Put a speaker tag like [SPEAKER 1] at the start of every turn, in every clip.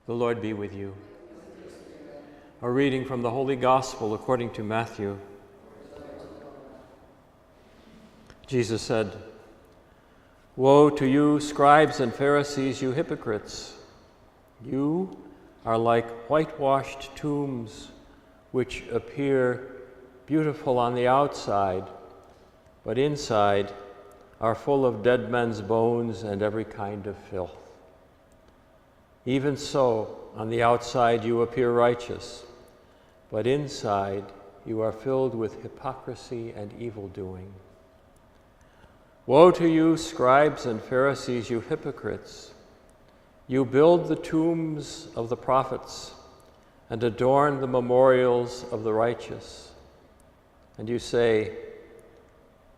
[SPEAKER 1] The Lord be with you. A reading from the Holy Gospel according to Matthew. Jesus said, "Woe to you, scribes and Pharisees, you hypocrites! You are like whitewashed tombs, which appear beautiful on the outside, but inside are full of dead men's bones and every kind of filth. Even so, on the outside you appear righteous, but inside you are filled with hypocrisy and evil doing. Woe to you, scribes and Pharisees, you hypocrites! You build the tombs of the prophets and adorn the memorials of the righteous. And you say,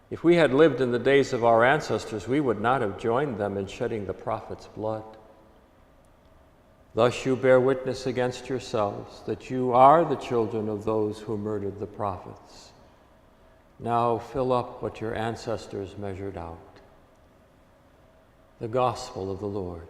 [SPEAKER 1] if we had lived in the days of our ancestors, we would not have joined them in shedding the prophets' blood. Thus you bear witness against yourselves that you are the children of those who murdered the prophets. Now fill up what your ancestors measured out." The Gospel of the Lord.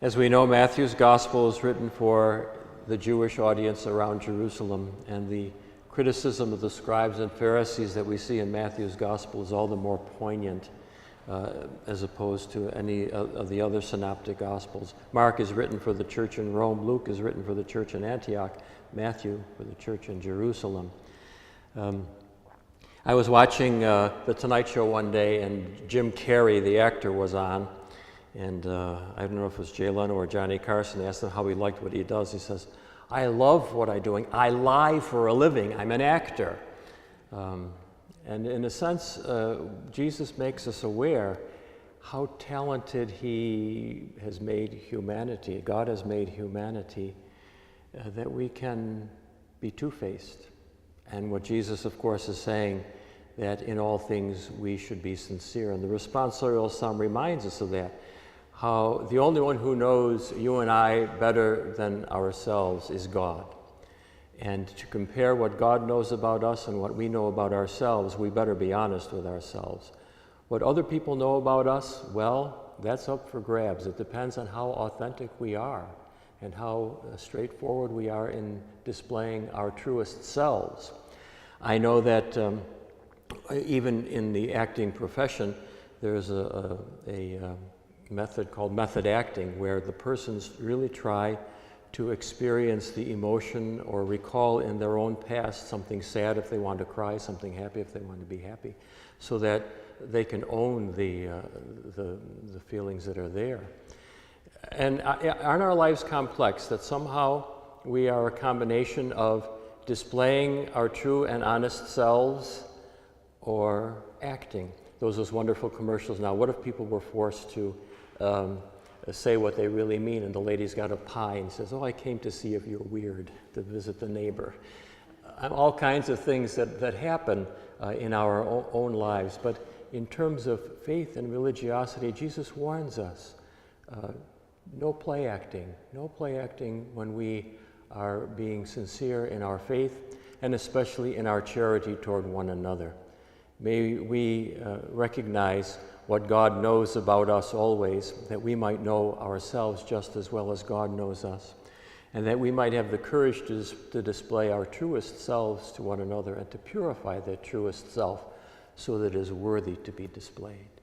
[SPEAKER 1] As we know, Matthew's Gospel is written for the Jewish audience around Jerusalem, and the criticism of the scribes and Pharisees that we see in Matthew's Gospel is all the more poignant as opposed to any of the other synoptic Gospels. Mark is written for the church in Rome, Luke is written for the church in Antioch, Matthew for the church in Jerusalem. I was watching The Tonight Show one day, and Jim Carrey, the actor, was on, and I don't know if it was Jay Leno or Johnny Carson. They asked him how he liked what he does. He says, "I love what I'm doing. I lie for a living. I'm an actor." And in a sense, Jesus makes us aware how talented he has made humanity, God has made humanity, that we can be two-faced. And what Jesus, of course, is saying, that in all things we should be sincere. And the responsorial psalm reminds us of that, how the only one who knows you and I better than ourselves is God. And to compare what God knows about us and what we know about ourselves, we better be honest with ourselves. What other people know about us, well, that's up for grabs. It depends on how authentic we are and how straightforward we are in displaying our truest selves. I know that even in the acting profession, there's a method called method acting, where the persons really try to experience the emotion or recall in their own past something sad if they want to cry, something happy if they want to be happy, so that they can own the feelings that are there. And aren't our lives complex, that somehow we are a combination of displaying our true and honest selves or acting? Those wonderful commercials now. What if people were forced to say what they really mean, and the lady's got a pie and says, "Oh, I came to see if you're weird, to visit the neighbor." All kinds of things that happen in our own lives. But in terms of faith and religiosity, Jesus warns us, no play acting when we are being sincere in our faith, and especially in our charity toward one another. May we recognize what God knows about us always, that we might know ourselves just as well as God knows us, and that we might have the courage to display our truest selves to one another and to purify that truest self so that it is worthy to be displayed.